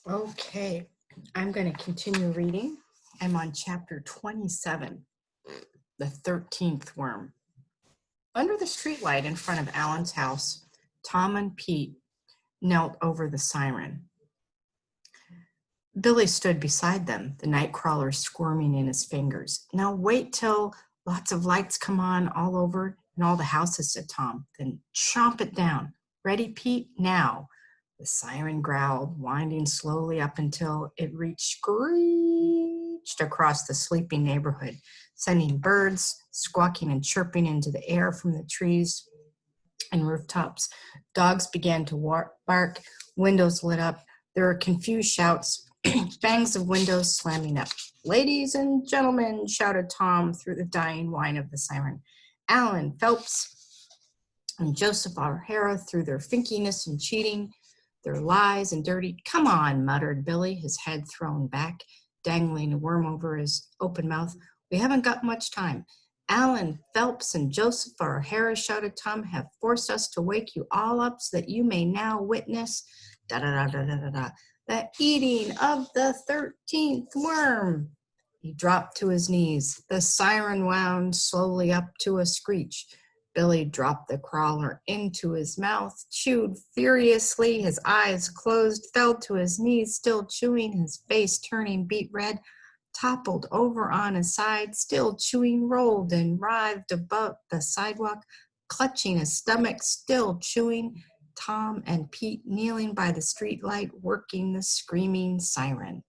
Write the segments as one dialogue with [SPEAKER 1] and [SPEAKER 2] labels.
[SPEAKER 1] Okay, I'm going to continue reading. I'm on chapter 27, the 13th worm. Under the streetlight in front of Alan's house, Tom and Pete knelt over the siren. Billy stood beside them, the night crawler squirming in his fingers. Now wait till lots of lights come on all over and all the houses, said Tom. Then chomp it down. Ready, Pete? Now. The siren growled, winding slowly up until it screeched across the sleeping neighborhood, sending birds squawking and chirping into the air from the trees and rooftops. Dogs began to bark, windows lit up. There were confused shouts, bangs of windows slamming up. Ladies and gentlemen, shouted Tom through the dying whine of the siren. Alan Phelps and Joseph O'Hara, through their finkiness and cheating, their lies and dirty. Come on, muttered Billy, his head thrown back, dangling a worm over his open mouth. We haven't got much time. Alan Phelps and Joseph O'Hara, shouted Tom, have forced us to wake you all up so that you may now witness the eating of the 13th worm. He dropped to his knees. The siren wound slowly up to a screech. Billy dropped the crawler into his mouth, chewed furiously, his eyes closed, fell to his knees, still chewing, his face turning beet red, toppled over on his side, still chewing, rolled and writhed above the sidewalk, clutching his stomach, still chewing. Tom and Pete kneeling by the streetlight, working the screaming siren.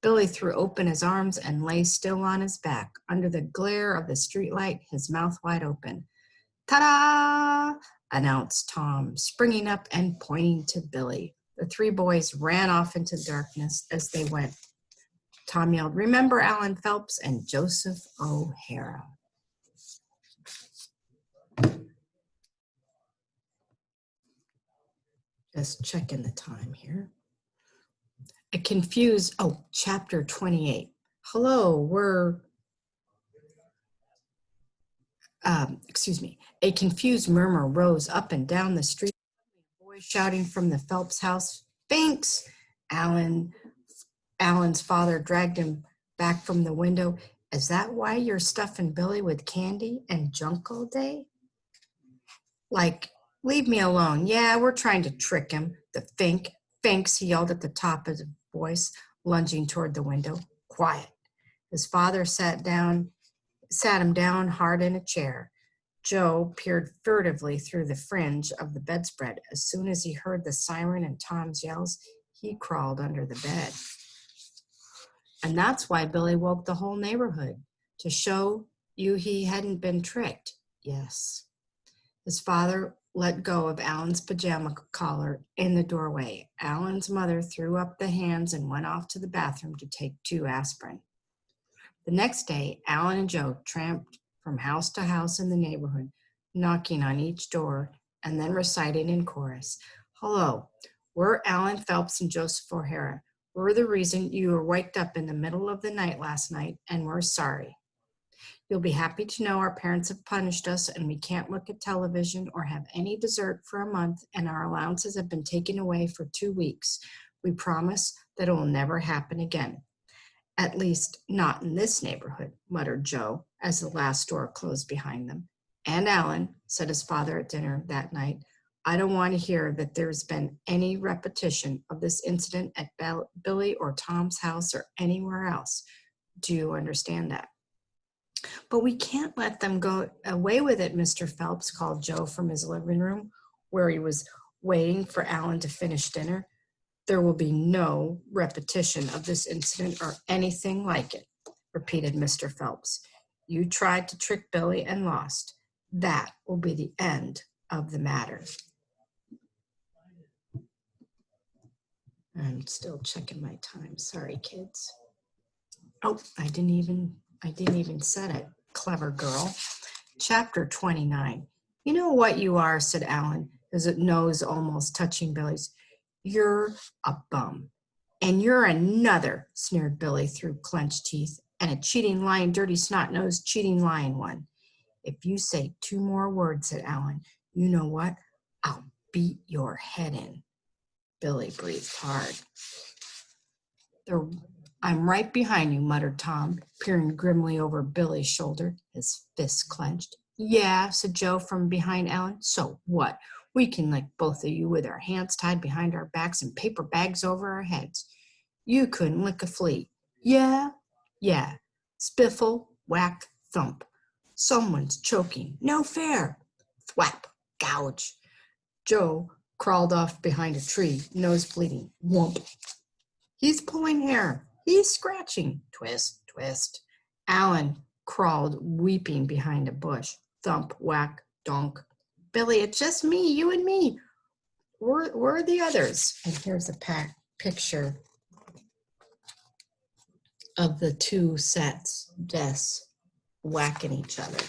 [SPEAKER 1] Billy threw open his arms and lay still on his back, under the glare of the streetlight, his mouth wide open. Ta-da! Announced Tom, springing up and pointing to Billy. The three boys ran off into the darkness as they went. Tom yelled, remember Alan Phelps and Joseph O'Hara. Just checking the time here. Chapter 28. Hello, A confused murmur rose up and down the street. Boys shouting from the Phelps house, Binks! Alan's father dragged him back from the window. Is that why you're stuffing Billy with candy and junk all day? Like, leave me alone. Yeah, we're trying to trick him. The Finks, he yelled at the top of his voice, lunging toward the window. Quiet. His father sat him down hard in a chair. Joe peered furtively through the fringe of the bedspread. As soon as he heard the siren and Tom's yells, he crawled under the bed. And that's why Billy woke the whole neighborhood, to show you he hadn't been tricked. Yes. His father let go of Alan's pajama collar in the doorway. Alan's mother threw up the hands and went off to the bathroom to take 2 aspirin. The next day, Alan and Joe tramped from house to house in the neighborhood, knocking on each door and then reciting in chorus, hello, we're Alan Phelps and Joseph O'Hara. We're the reason you were waked up in the middle of the night last night, and we're sorry. You'll be happy to know our parents have punished us and we can't look at television or have any dessert for a month, and our allowances have been taken away for 2 weeks. We promise that it will never happen again. At least not in this neighborhood, muttered Joe as the last door closed behind them. And Alan, said his father at dinner that night, I don't want to hear that there's been any repetition of this incident at Billy or Tom's house or anywhere else. Do you understand that? But we can't let them go away with it, Mr. Phelps, called Joe from his living room, where he was waiting for Alan to finish dinner. There will be no repetition of this incident or anything like it, repeated Mr. Phelps. You tried to trick Billy and lost. That will be the end of the matter. I'm still checking my time. Sorry, kids. Oh, I didn't even set it. Clever girl. Chapter 29. You know what you are, said Alan, his nose almost touching Billy's. You're a bum. And you're another, sneered Billy through clenched teeth. And a cheating, lying, dirty, snot-nosed, cheating, lying one. If you say 2 more words, said Alan, you know what? I'll beat your head in. Billy breathed hard. They're, I'm right behind you, muttered Tom, peering grimly over Billy's shoulder, his fists clenched. Yeah, said Joe from behind Alan. So what? We can lick both of you with our hands tied behind our backs and paper bags over our heads. You couldn't lick a flea. Yeah? Yeah. Spiffle, whack, thump. Someone's choking. No fair. Thwap, gouge. Joe crawled off behind a tree, nose bleeding. Whomp. He's pulling hair. He's scratching. Twist, twist. Alan crawled, weeping behind a bush. Thump, whack, donk. Billy, it's just me, you and me. Where are the others? And here's a picture of the two sets, deaths, whacking each other.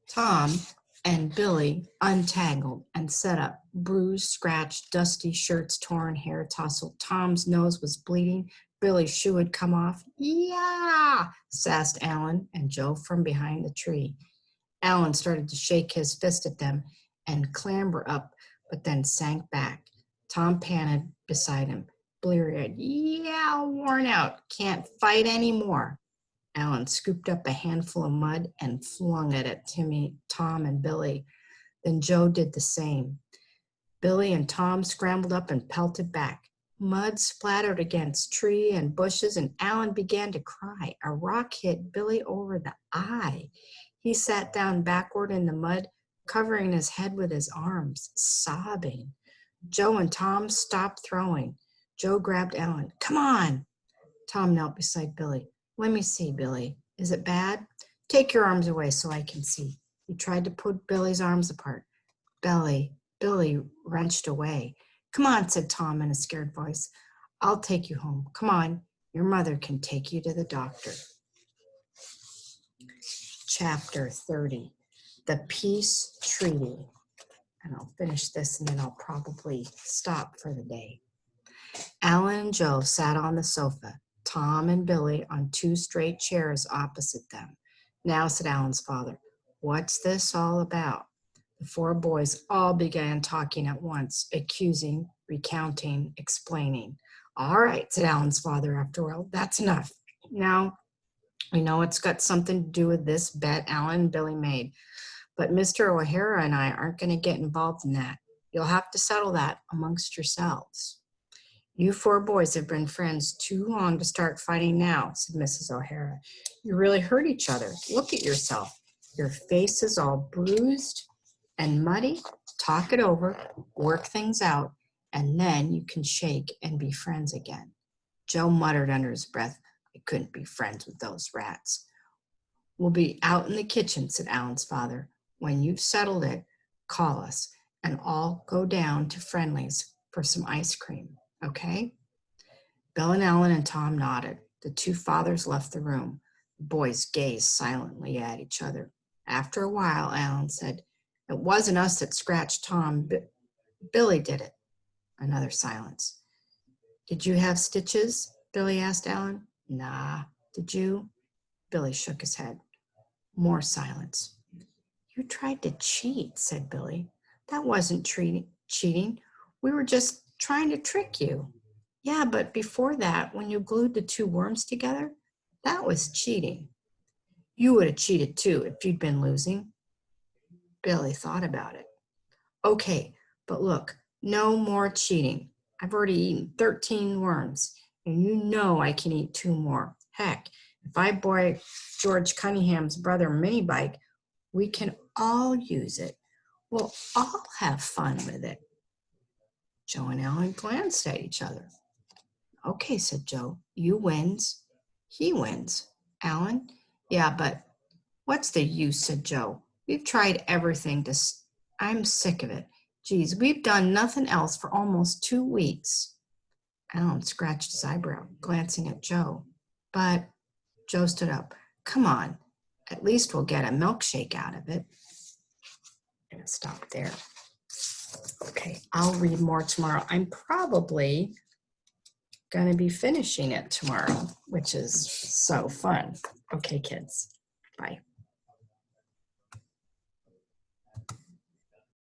[SPEAKER 1] Tom and Billy untangled and set up. Bruised, scratched, dusty shirts, torn, hair tousled. Tom's nose was bleeding. Billy's shoe had come off. Yeah, sassed Alan and Joe from behind the tree. Alan started to shake his fist at them and clamber up, but then sank back. Tom panted beside him, bleary-eyed. Yeah, worn out. Can't fight anymore. Alan scooped up a handful of mud and flung it at Tom, and Billy. Then Joe did the same. Billy and Tom scrambled up and pelted back. Mud splattered against tree and bushes, and Alan began to cry. A rock hit Billy over the eye. He sat down backward in the mud, covering his head with his arms, sobbing. Joe and Tom stopped throwing. Joe grabbed Alan. Come on. Tom knelt beside Billy. Let me see, Billy. Is it bad? Take your arms away so I can see. He tried to put Billy's arms apart. Billy wrenched away. Come on, said Tom in a scared voice. I'll take you home. Come on. Your mother can take you to the doctor. Chapter 30, The Peace Treaty. And I'll finish this and then I'll probably stop for the day. Alan and Joe sat on the sofa, Tom and Billy on two straight chairs opposite them. Now, said Alan's father, what's this all about? The four boys all began talking at once, accusing, recounting, explaining. All right, said Alan's father after a while, that's enough. Now, we know it's got something to do with this bet Alan and Billy made, but Mr. O'Hara and I aren't going to get involved in that. You'll have to settle that amongst yourselves. You four boys have been friends too long to start fighting now, said Mrs. O'Hara. You really hurt each other. Look at yourself. Your face is all bruised and muddy. Talk it over, work things out, and then you can shake and be friends again. Joe muttered under his breath, I couldn't be friends with those rats. We'll be out in the kitchen, said Alan's father. When you've settled it, call us, and I'll go down to Friendly's for some ice cream. Okay? Bill and Alan and Tom nodded. The two fathers left the room. The boys gazed silently at each other. After a while, Alan said, it wasn't us that scratched Tom. Billy did it. Another silence. Did you have stitches? Billy asked Alan. Nah. Did you? Billy shook his head. More silence. You tried to cheat, said Billy. That wasn't cheating. We were just trying to trick you. Yeah, but before that, when you glued the two worms together, that was cheating. You would have cheated too if you'd been losing. Billy thought about it. Okay, but look, no more cheating. I've already eaten 13 worms, and you know I can eat 2 more. Heck, if I buy George Cunningham's brother mini bike, we can all use it. We'll all have fun with it. Joe and Alan glanced at each other. Okay, said Joe, you wins. He wins. Alan? Yeah, but what's the use, said Joe. We've tried everything I'm sick of it. Geez, we've done nothing else for almost 2 weeks. Alan scratched his eyebrow, glancing at Joe. But Joe stood up. Come on, at least we'll get a milkshake out of it. I'm gonna stop there. Okay, I'll read more tomorrow. I'm probably gonna be finishing it tomorrow, which is so fun. Okay, kids, bye.